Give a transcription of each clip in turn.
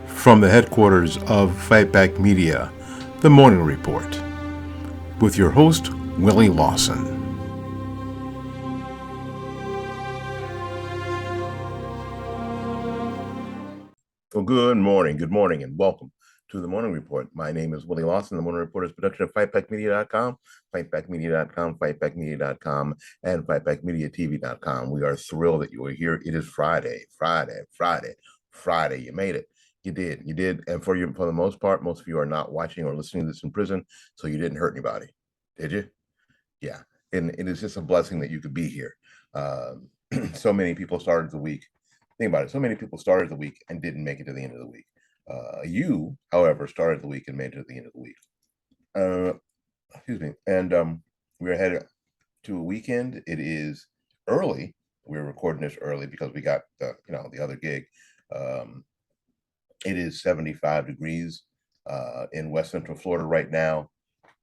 From the headquarters of Fight Back Media, The Morning Report, with your host, Willie Lawson. Well, good morning, and welcome to The Morning Report. My name is Willie Lawson. The Morning Report is a production of FightBackMedia.com, FightBackMedia.com, FightBackMedia.com, and FightBackMediaTV.com. We are thrilled that you are here. It is Friday. You made it. You did. And for the most part, most of you are not watching or listening to this in prison, so you didn't hurt anybody, did you? Yeah. And it is just a blessing that you could be here. So many people started the week. Think about it. So many people started the week and didn't make it to the end of the week. You, however, started the week and made it to the end of the week. Excuse me. And we're headed to a weekend. It is early. We're recording this early because we got the other gig. It is 75 degrees in West Central Florida right now,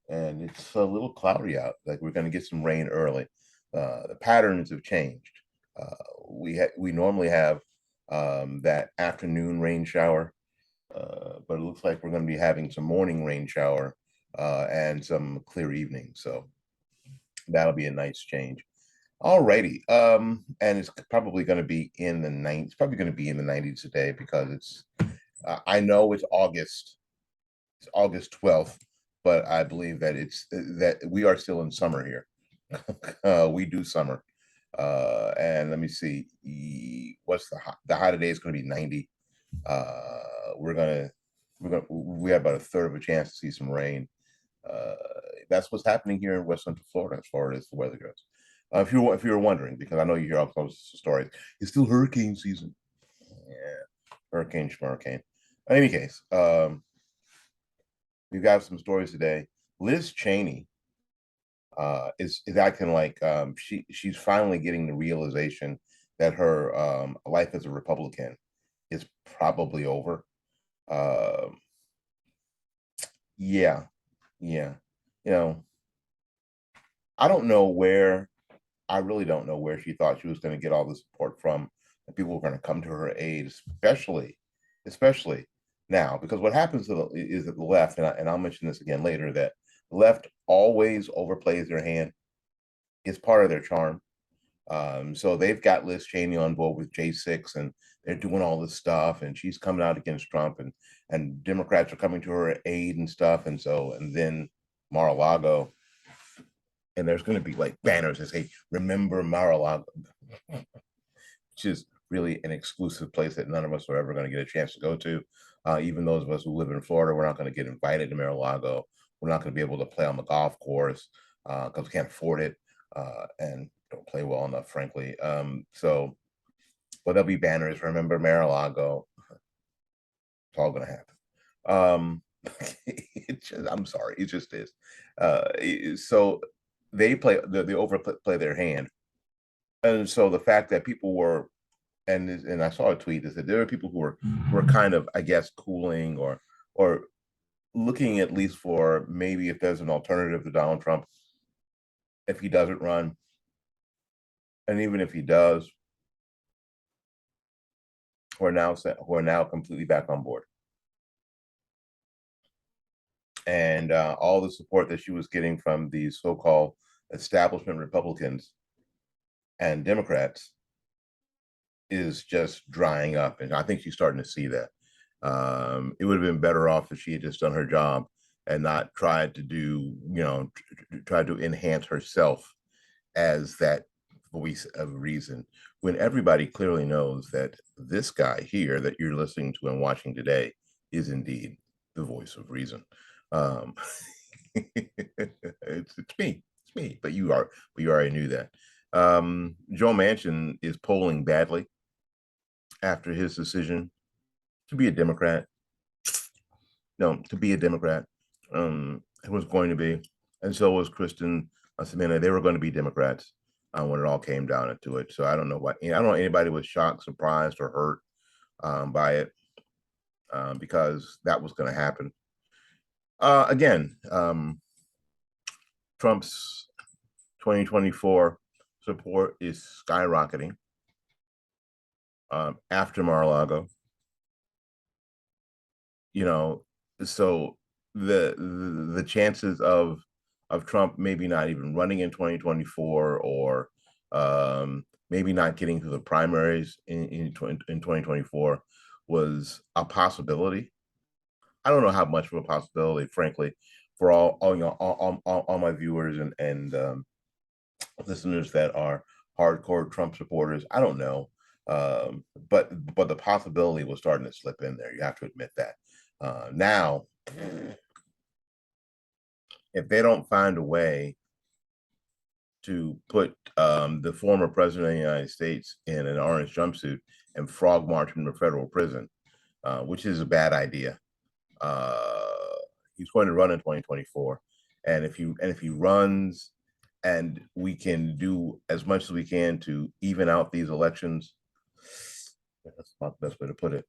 and it's a little cloudy out. Like we're going to get some rain early. The patterns have changed. We normally have that afternoon rain shower, but it looks like we're going to be having some morning rain shower and some clear evening. So that'll be a nice change. Alrighty. And it's probably going to be in the 90s. It's probably going to be in the 90s today because it's. I know it's August. It's August 12th, but I believe that that we are still in summer here. We do summer. And let me see, what's the high today is going to be 90. We have about a third of a chance to see some rain. That's what's happening here in West Central Florida as far as the weather goes. If you were wondering, because I know you hear all sorts of stories, it's still hurricane season. Yeah, hurricane. In any case, we've got some stories today. Liz Cheney is acting like she's finally getting the realization that her life as a Republican is probably over. Yeah, yeah. You know, I don't know where. I really don't know where she thought she was going to get all the support from, and people were going to come to her aid, especially now, because what happens is that the left, and I'll mention this again later, that the left always overplays their hand. It's part of their charm. So they've got Liz Cheney on board with J6, and they're doing all this stuff, and she's coming out against Trump, and Democrats are coming to her aid and stuff, and then Mar-a-Lago, and there's going to be like banners that say "Remember Mar-a-Lago," which is really an exclusive place that none of us are ever going to get a chance to go to. Even those of us who live in Florida, we're not going to get invited to Mar-a-Lago. We're not going to be able to play on the golf course because we can't afford it and don't play well enough, frankly. But there'll be banners. Remember Mar-a-Lago. It's all going to happen. I'm sorry, it just is. So they overplay their hand, and so the fact that people were, and I saw a tweet that said there were people who were kind of, I guess, cooling or looking at least for maybe if there's an alternative to Donald Trump if he doesn't run, and even if he does, who are now completely back on board. And all the support that she was getting from these so-called establishment Republicans and Democrats is just drying up, and I think she's starting to see that. It would have been better off if she had just done her job and not tried to try to enhance herself as that voice of reason, when everybody clearly knows that this guy here that you're listening to and watching today is indeed the voice of reason. Um, it's me, but you already knew that. Joe Manchin is polling badly after his decision to be a Democrat. No, to be a Democrat. It was going to be, and so was Kristen Sinema. They were going to be Democrats when it all came down to it. So I don't know I don't know anybody was shocked, surprised, or hurt by it because that was going to happen. Again, Trump's 2024 support is skyrocketing after Mar-a-Lago. you know, so the chances of Trump maybe not even running in 2024, or maybe not getting to the primaries in 2024 was a possibility. I don't know how much of a possibility, frankly, for all you know all my viewers and listeners that are hardcore Trump supporters. I don't know, but the possibility was starting to slip in there. You have to admit that. Now, if they don't find a way to put the former president of the United States in an orange jumpsuit and frog march him to federal prison, which is a bad idea. He's going to run in 2024, and if he runs, and we can do as much as we can to even out these elections, that's not the best way to put it.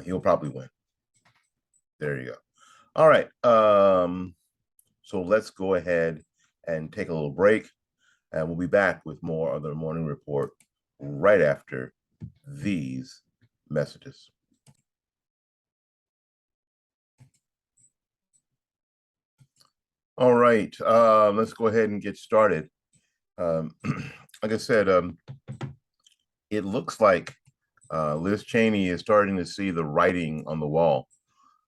He'll probably win. There you go. All right. So let's go ahead and take a little break, and we'll be back with more of the morning report right after these messages. All right, let's go ahead and get started. Like I said, it looks like Liz Cheney is starting to see the writing on the wall.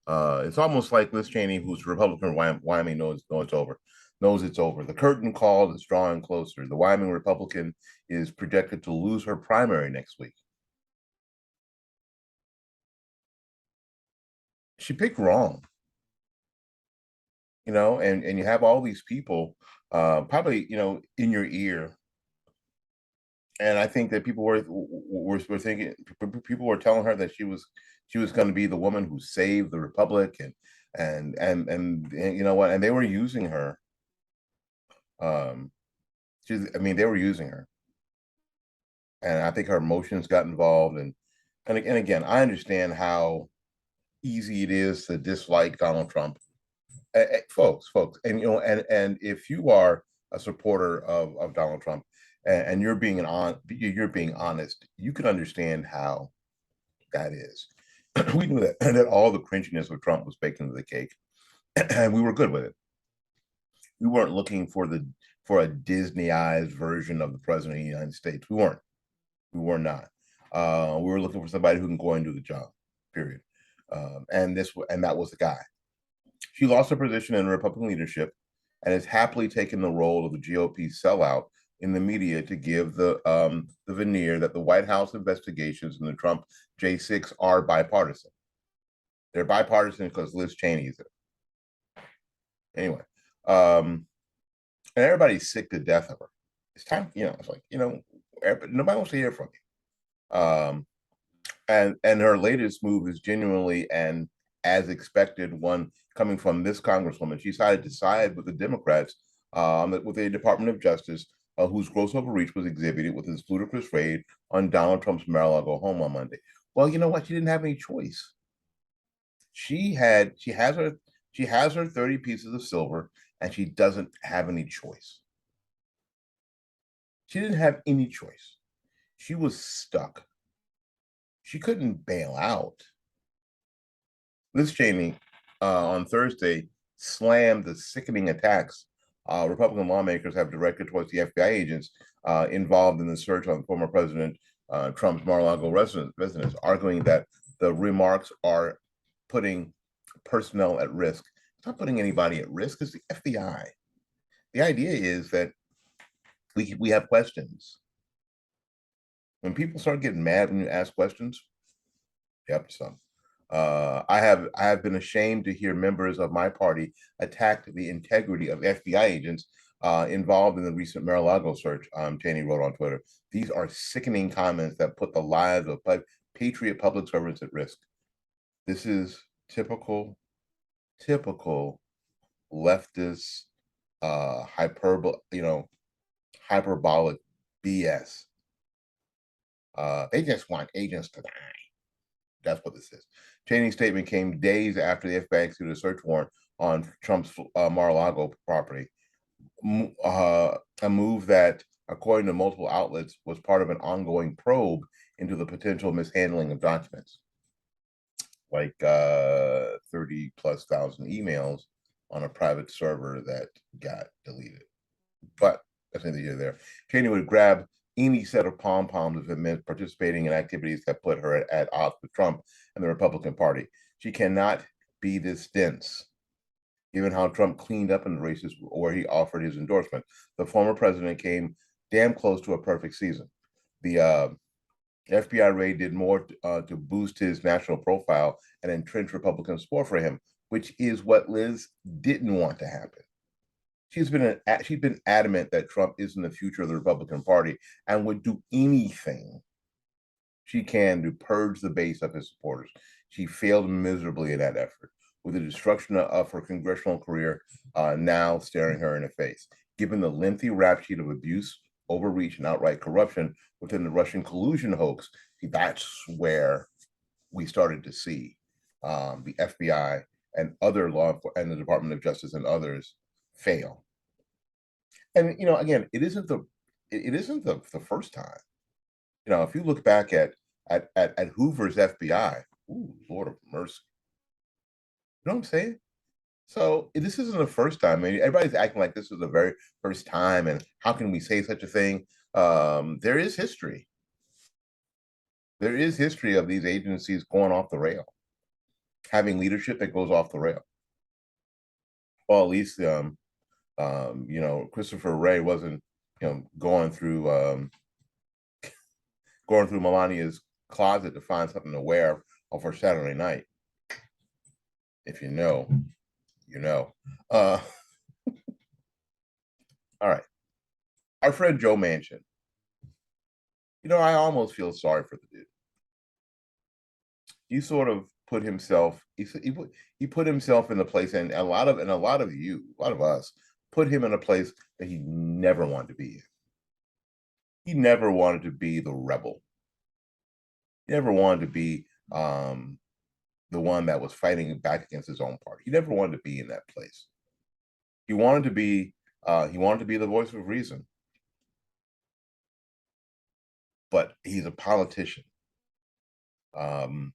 It's almost like Liz Cheney, who's Republican Wyoming, knows it's over. Knows it's over. The curtain call is drawing closer. The Wyoming Republican is projected to lose her primary next week. She picked wrong, and you have all these people, probably in your ear, and I think that people were thinking, people were telling her that she was going to be the woman who saved the republic, and you know what, and they were using her. They were using her, and I think her emotions got involved, and again, I understand how easy it is to dislike Donald Trump, folks, and if you are a supporter of Donald Trump, and you're being honest, you can understand how that is. We knew that all the cringiness of Trump was baked into the cake, and we were good with it. We weren't looking for a Disneyized version of the president of the United States. We weren't. We were not. We were looking for somebody who can go and do the job. Period. And that was the guy. She lost her position in Republican leadership and has happily taken the role of the GOP sellout in the media to give the veneer that the White House investigations and the Trump J6 are bipartisan. They're bipartisan because Liz Cheney is it. Anyway, and everybody's sick to death of her. It's time, it's like, nobody wants to hear from you. And her latest move is genuinely and as expected one coming from this Congresswoman. She decided to side with the Democrats, with the Department of Justice, whose gross overreach was exhibited with his ludicrous raid on Donald Trump's Mar-a-Lago home on Monday. Well, you know what? She didn't have any choice. She has her 30 pieces of silver, and she doesn't have any choice. She didn't have any choice. She was stuck. She couldn't bail out. Liz Cheney on Thursday slammed the sickening attacks Republican lawmakers have directed towards the FBI agents involved in the search on former President Trump's Mar-a-Lago residence, arguing that the remarks are putting personnel at risk. It's not putting anybody at risk. It's the FBI. The idea is that we have questions. When people start getting mad when you ask questions, you have to stop. I have been ashamed to hear members of my party attack the integrity of FBI agents involved in the recent Mar-a-Lago search. Cheney wrote on Twitter. These are sickening comments that put the lives of patriot public servants at risk. This is typical leftist hyperbolic BS. They just want agents to die. That's what this is. Cheney's statement came days after the FBI executed a search warrant on Trump's Mar-a-Lago property, a move that, according to multiple outlets, was part of an ongoing probe into the potential mishandling of documents. Like 30 plus thousand emails on a private server that got deleted. But that's neither here nor there. Cheney would grab any set of pom poms if it meant participating in activities that put her at odds with Trump and the Republican Party. She cannot be this dense. Given how Trump cleaned up in the races where he offered his endorsement, the former president came damn close to a perfect season. The FBI raid did more to boost his national profile and entrench Republican support for him, which is what Liz didn't want to happen. She's been adamant that Trump isn't the future of the Republican Party and would do anything she can to purge the base of his supporters. She failed miserably in that effort, with the destruction of her congressional career now staring her in the face. Given the lengthy rap sheet of abuse, overreach, and outright corruption within the Russian collusion hoax, that's where we started to see the FBI and other and the Department of Justice and others fail. And again, it isn't the first time. If you look back at Hoover's FBI, ooh, Lord of mercy. You know what I'm saying? So this isn't the first time. I mean, everybody's acting like this is the very first time, and how can we say such a thing? There is history. There is history of these agencies going off the rail, having leadership that goes off the rail. Well, at least Christopher Wray wasn't going through Melania's closet to find something to wear for Saturday night. If you know, you know. All right. Our friend Joe Manchin. I almost feel sorry for the dude. He sort of put himself, he put himself in the place, and a lot of us put him in a place that he never wanted to be in. He never wanted to be the rebel. He never wanted to be the one that was fighting back against his own party. He never wanted to be in that place. He wanted to be the voice of reason. But he's a politician. And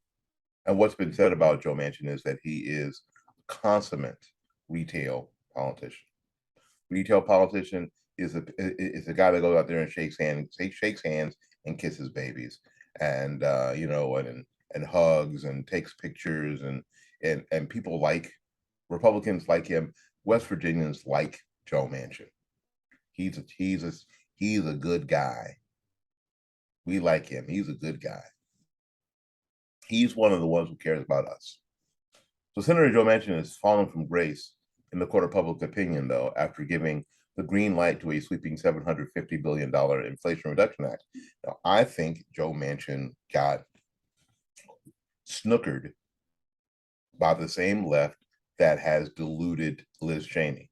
what's been said about Joe Manchin is that he is a consummate retail politician. Retail politician is a guy that goes out there and shakes hands and kisses babies, and and hugs and takes pictures, and people like Republicans like him. West Virginians like Joe Manchin. He's a good guy. We like him. He's a good guy. He's one of the ones who cares about us. So Senator Joe Manchin has fallen from grace in the court of public opinion, though, after giving the green light to a sweeping $750 billion Inflation Reduction Act. Now, I think Joe Manchin got snookered by the same left that has deluded Liz Cheney.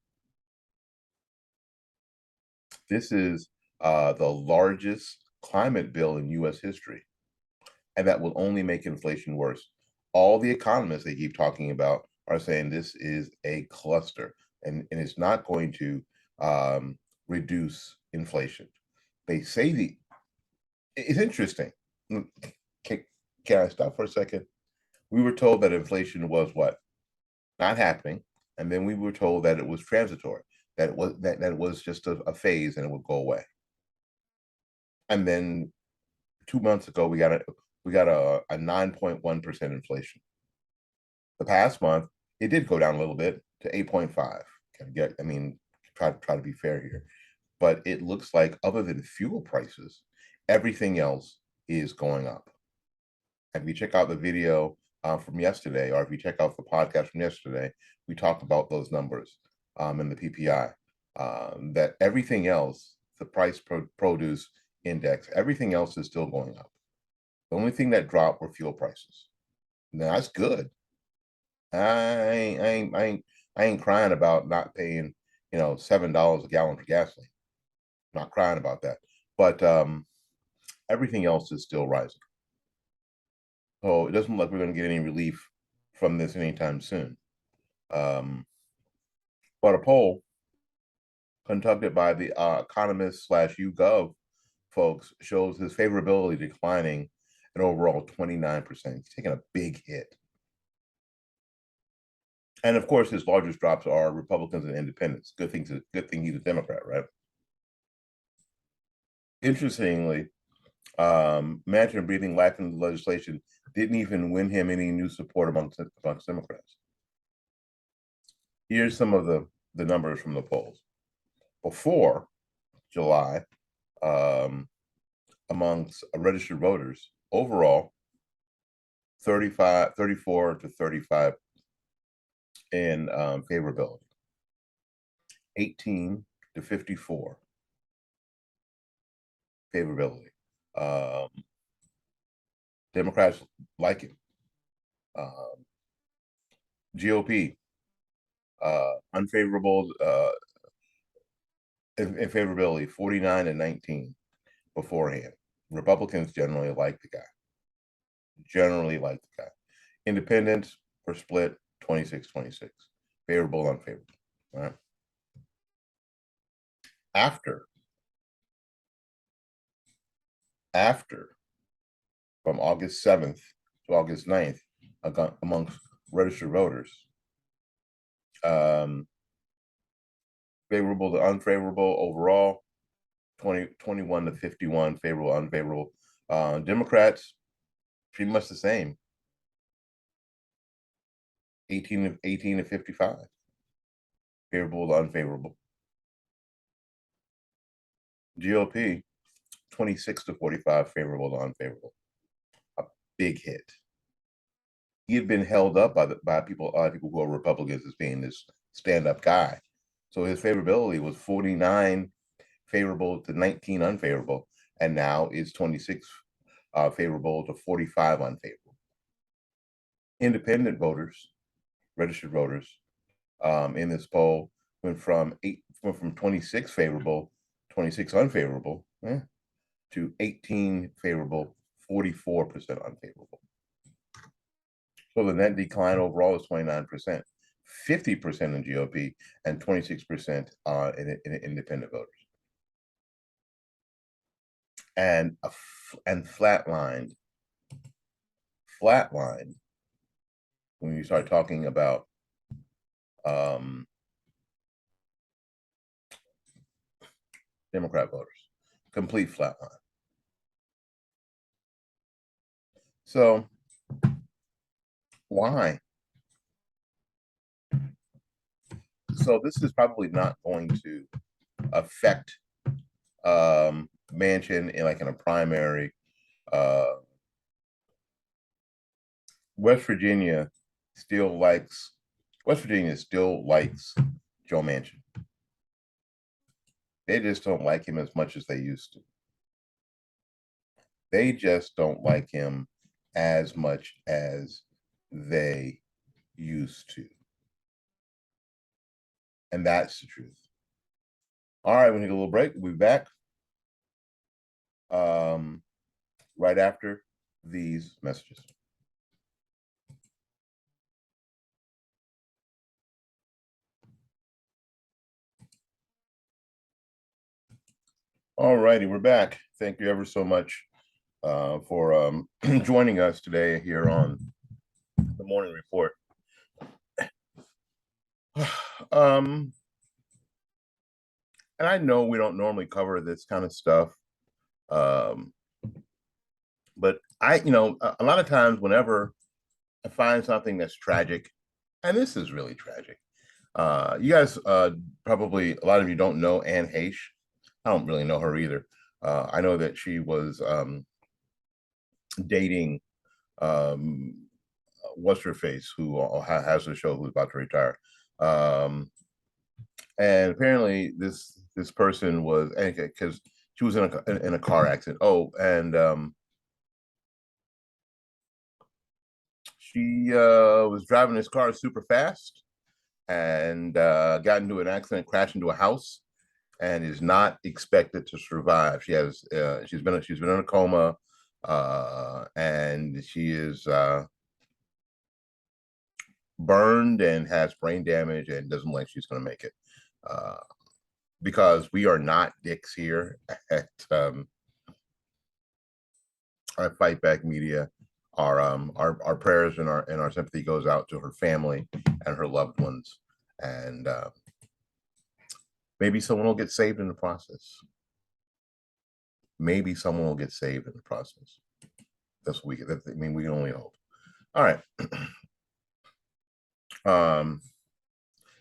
This is the largest climate bill in U.S. history, and that will only make inflation worse. All the economists they keep talking about are saying this is a cluster, and it's not going to reduce inflation. They say it's interesting. Can I stop for a second? We were told that inflation was what? Not happening. And then we were told that it was transitory, that it was just a phase and it would go away. And then 2 months ago, we got a 9.1% inflation. The past month, it did go down a little bit to 8.5. Try to be fair here. But it looks like, other than fuel prices, everything else is going up. And if you check out the video from yesterday, or if you check out the podcast from yesterday, we talked about those numbers in the PPI, that everything else, the price produce index, everything else is still going up. The only thing that dropped were fuel prices. Now, that's good. I ain't crying about not paying, $7 a gallon for gasoline. Not crying about that. But everything else is still rising. So it doesn't look like we're going to get any relief from this anytime soon. But a poll conducted by the economist / YouGov folks shows his favorability declining an overall 29%. He's taking a big hit. And of course, his largest drops are Republicans and Independents. Good thing he's a Democrat, right? Interestingly, Manchin breathing life into the legislation didn't even win him any new support amongst Democrats. Here's some of the numbers from the polls. Before July, amongst registered voters, overall, 34 to 35 in favorability, 18 to 54 favorability. Democrats like him. GOP, unfavorable in favorability, 49 and 19 beforehand. Republicans generally like the guy. Independents were split 26-26, favorable, unfavorable. All right. After from August 7th to August 9th, amongst registered voters, favorable to unfavorable overall, 21 to 51, favorable, unfavorable. Democrats, pretty much the same, 18 to 55, favorable to unfavorable. GOP, 26 to 45, favorable to unfavorable. A big hit. He had been held up by people who are Republicans as being this stand-up guy. So his favorability was 49 favorable to 19 unfavorable, and now is 26 favorable to 45 unfavorable. Independent voters, registered voters, in this poll went from 26 favorable, 26 unfavorable, to 18 favorable, 44% unfavorable. So the net decline overall is 29%, 50% in GOP, and 26% in independent voters. And flatlined when you start talking about Democrat voters, complete flatline. So why? So this is probably not going to affect Manchin in a primary. West Virginia still likes Joe Manchin. They just don't like him as much as they used to. They just don't like him as much as they used to. And that's the truth. All right, we're gonna take a little break. We'll be back right after these messages. All righty, we're back. Thank you ever so much for joining us today here on the Morning Report. And I know we don't normally cover this kind of stuff, but a lot of times whenever I find something that's tragic, and this is really tragic. You guys probably, a lot of you don't know Anne Heche. I don't really know her either. I know that she was dating what's her face, who has a show, who's about to retire. And apparently this person was, because she was in a car accident. Oh, and she was driving this car super fast and got into an accident, crashed into a house, and is not expected to survive. She has she's been in a coma, and she is burned and has brain damage and doesn't look like she's going to make it. Because we are not dicks here at Fight Back Media. our prayers and our sympathy goes out to her family and her loved ones, and maybe someone will get saved in the process. Maybe someone will get saved in the process. That's what we can only hope. All right.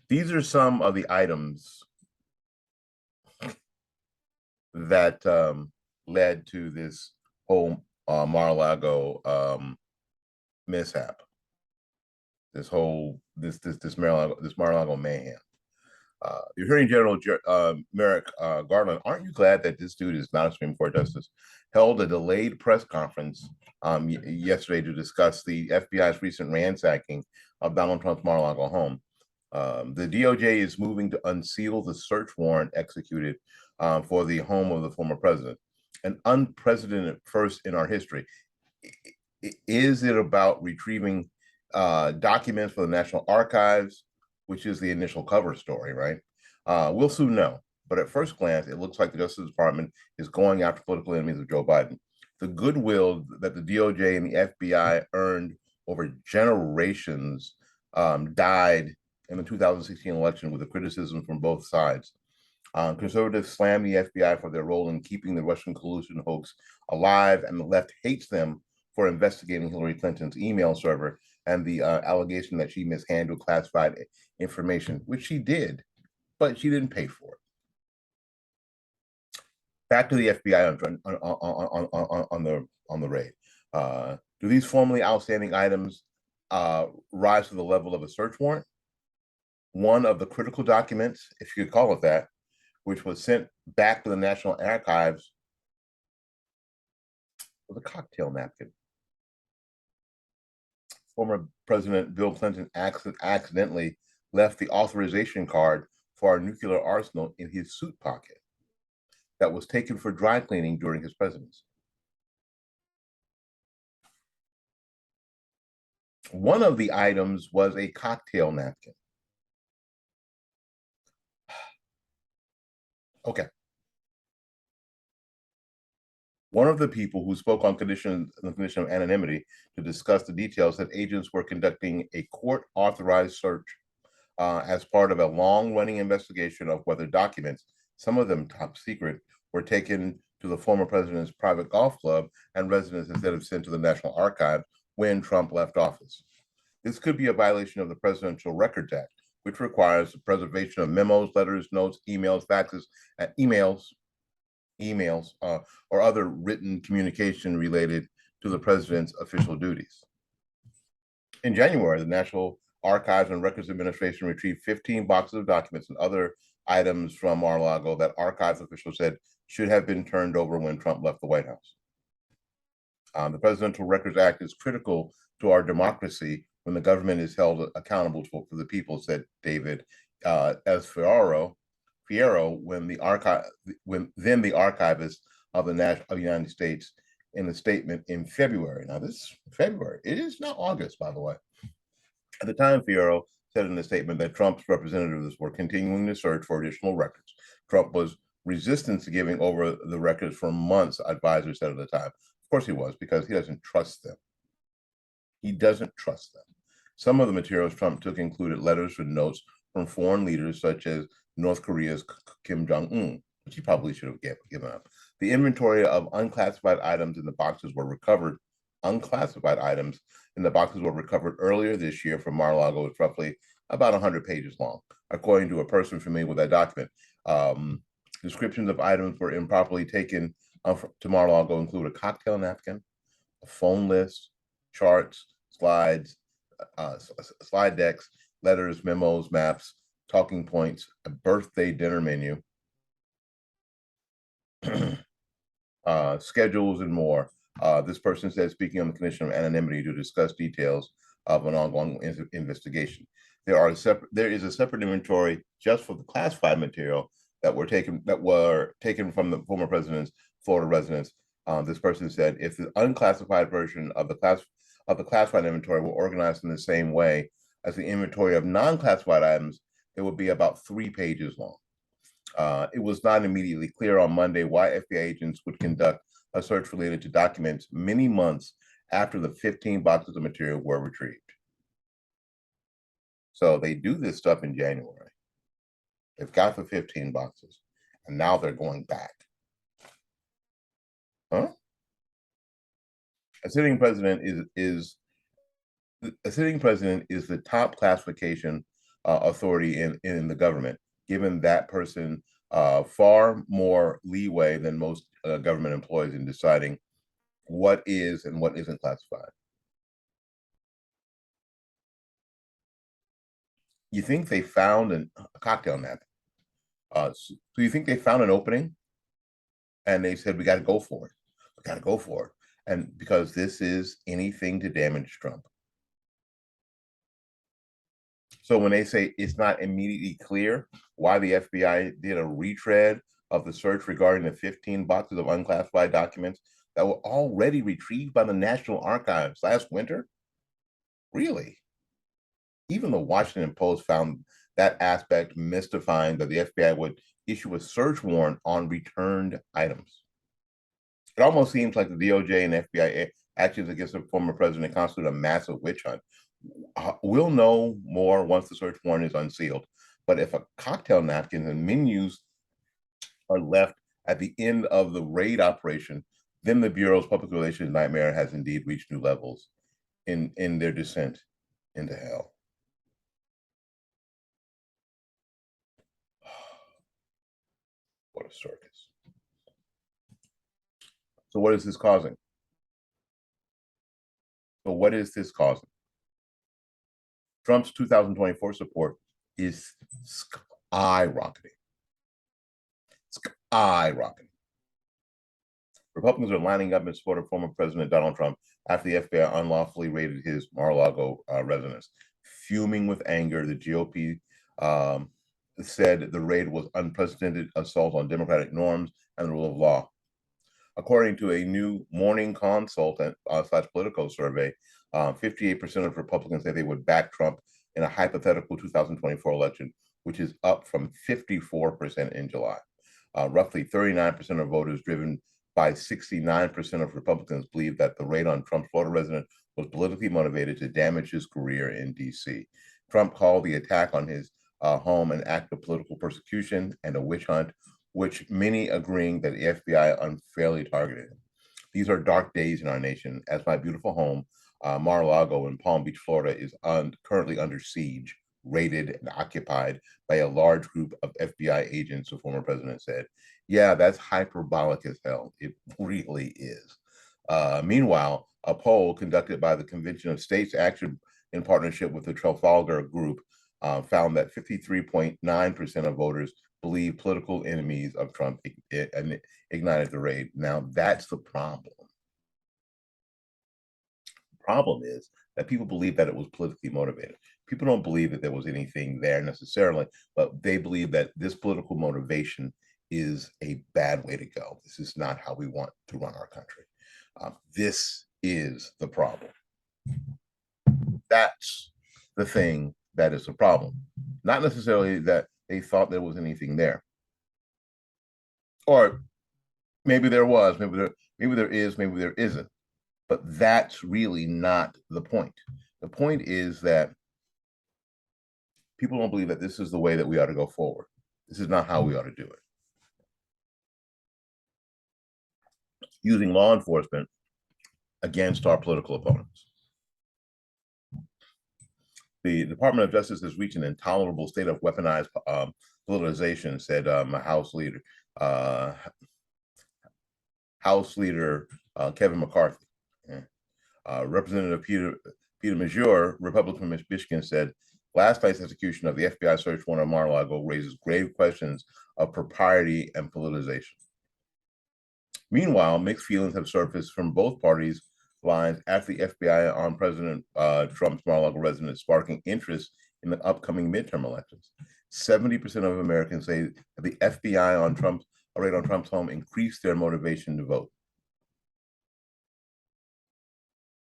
These are some of the items that led to this whole Mar-a-Lago mishap. This Mar-a-Lago mayhem. Your Attorney General Merrick Garland, aren't you glad that this dude is not a Supreme Court justice? Held a delayed press conference yesterday to discuss the FBI's recent ransacking of Donald Trump's Mar-a-Lago home. The DOJ is moving to unseal the search warrant executed for the home of the former president, an unprecedented first in our history. Is it about retrieving documents for the National Archives, which is the initial cover story, right? We'll soon know. But at first glance, it looks like the Justice Department is going after political enemies of Joe Biden. The goodwill that the DOJ and the FBI earned over generations died in the 2016 election with the criticism from both sides. Conservatives slam the FBI for their role in keeping the Russian collusion hoax alive, and the left hates them for investigating Hillary Clinton's email server and the allegation that she mishandled classified information, which she did, but she didn't pay for it. Back to the FBI on the raid. Do these formerly outstanding items rise to the level of a search warrant? One of the critical documents, if you could call it that, which was sent back to the National Archives, was a cocktail napkin. Former President Bill Clinton accidentally left the authorization card for our nuclear arsenal in his suit pocket that was taken for dry cleaning during his presidency. One of the items was a cocktail napkin. Okay. One of the people who spoke on the condition of anonymity to discuss the details said agents were conducting a court-authorized search as part of a long-running investigation of whether documents, some of them top secret, were taken to the former president's private golf club and residence instead of sent to the National Archives when Trump left office. This could be a violation of the Presidential Records Act, which requires the preservation of memos, letters, notes, emails, faxes, and or other written communication related to the president's official duties. In January, the National Archives and Records Administration retrieved 15 boxes of documents and other items from Mar-a-Lago that archives officials said should have been turned over when Trump left the White House. The Presidential Records Act is critical to our democracy when the government is held accountable for the people, said David S. Fierro, when the archivist of the United States, in a statement in February. Now, this is February. It is not August, by the way. At the time, Fierro said in a statement that Trump's representatives were continuing to search for additional records. Trump was resistant to giving over the records for months, advisors said at the time. Of course he was, because he doesn't trust them. He doesn't trust them. Some of the materials Trump took included letters and notes from foreign leaders, such as North Korea's Kim Jong-un, which he probably should have given up. The inventory of unclassified items in the boxes were recovered. Unclassified items in the boxes were recovered earlier this year from Mar-a-Lago. It's roughly about 100 pages long, according to a person familiar with that document. Descriptions of items were improperly taken to Mar-a-Lago include a cocktail napkin, a phone list, charts, slides, slide decks, letters, memos, maps, talking points, a birthday dinner menu, schedules, and more. This person said, speaking on the condition of anonymity to discuss details of an ongoing investigation. There is a separate inventory just for the classified material that were taken from the former president's Florida residence. This person said, if the unclassified version of the classified inventory were organized in the same way as the inventory of non-classified items, it would be about 3 pages long. It was not immediately clear on Monday why FBI agents would conduct a search related to documents many months after the 15 boxes of material were retrieved. So they do this stuff in January. They've got the 15 boxes, and now they're going back. Huh? A sitting president is a sitting president is the top classification authority in the government, giving that person far more leeway than most government employees in deciding what is and what isn't classified. You think they found a cocktail napkin? So you think they found an opening, and they said we got to go for it. We got to go for it, and because this is anything to damage Trump. So when they say it's not immediately clear why the FBI did a retread of the search regarding the 15 boxes of unclassified documents that were already retrieved by the National Archives last winter, really? Even the Washington Post found that aspect mystifying, that the FBI would issue a search warrant on returned items. It almost seems like the DOJ and FBI actions against the former president constitute a massive witch hunt. We'll know more once the search warrant is unsealed. But if a cocktail napkin and menus are left at the end of the raid operation, then the Bureau's public relations nightmare has indeed reached new levels in their descent into hell. What a circus. So what is this causing? So what is this causing? Trump's 2024 support is skyrocketing. Skyrocketing. Republicans are lining up in support of former President Donald Trump after the FBI unlawfully raided his Mar-a-Lago residence. Fuming with anger, the GOP said the raid was unprecedented assault on democratic norms and the rule of law. According to a new Morning Consult / Politico survey, 58% of Republicans say they would back Trump in a hypothetical 2024 election, which is up from 54% in July. Roughly 39% of voters, driven by 69% of Republicans, believe that the raid on Trump's Florida residence was politically motivated to damage his career in D.C. Trump called the attack on his home an act of political persecution and a witch hunt, which many agreeing that the FBI unfairly targeted him. These are dark days in our nation, as my beautiful home, Mar-a-Lago in Palm Beach, Florida, is currently under siege, raided, and occupied by a large group of FBI agents, the former president said. Yeah, that's hyperbolic as hell. It really is. Meanwhile, a poll conducted by the Convention of States Action in partnership with the Trafalgar Group found that 53.9% of voters believe political enemies of Trump ignited the raid. Now, that's the problem. The problem is that people believe that it was politically motivated. People don't believe that there was anything there necessarily, but they believe that this political motivation is a bad way to go. This is not how we want to run our country. This is the problem. That's the thing that is the problem. Not necessarily that they thought there was anything there. Or maybe there was, maybe there is, maybe there isn't. But that's really not the point. The point is that people don't believe that this is the way that we ought to go forward. This is not how we ought to do it. Using law enforcement against our political opponents. The Department of Justice has reached an intolerable state of weaponized politicization, said House Leader Kevin McCarthy. Representative Peter Meijer, Republican from Michigan, said last night's execution of the FBI search warrant on Mar-a-Lago raises grave questions of propriety and politicization. Meanwhile, mixed feelings have surfaced from both parties' lines after the FBI on President Trump's Mar-a-Lago residence, sparking interest in the upcoming midterm elections. 70% of Americans say that the FBI on Trump's raid on Trump's home increased their motivation to vote.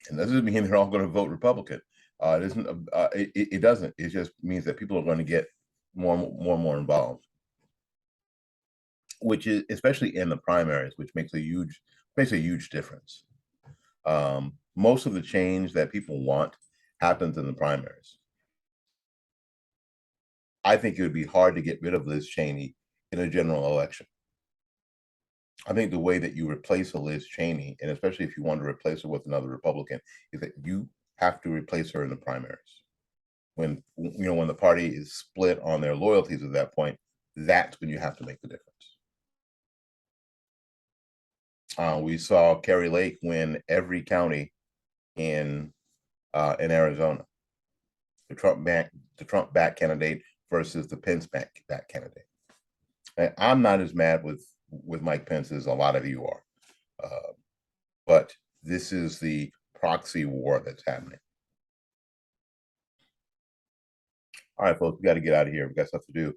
And that doesn't mean they're all going to vote Republican. It doesn't. It just means that people are going to get more and more involved, which is especially in the primaries, which makes a huge difference. most of the change that people want happens in the primaries. I think it would be hard to get rid of Liz Cheney in a general election. I think the way that you replace a Liz Cheney, and especially if you want to replace her with another Republican, is that you have to replace her in the primaries. When when the party is split on their loyalties at that point, that's when you have to make the difference. We saw Kari Lake win every county in Arizona. The Trump back candidate versus the Pence back candidate. And I'm not as mad with Mike Pence as a lot of you are, but this is the proxy war that's happening. All right, folks, we got to get out of here. We got stuff to do.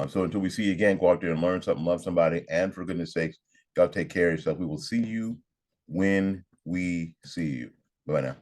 So until we see you again, go out there and learn something, love somebody, and for goodness sakes, y'all take care of yourself. We will see you when we see you. Bye now.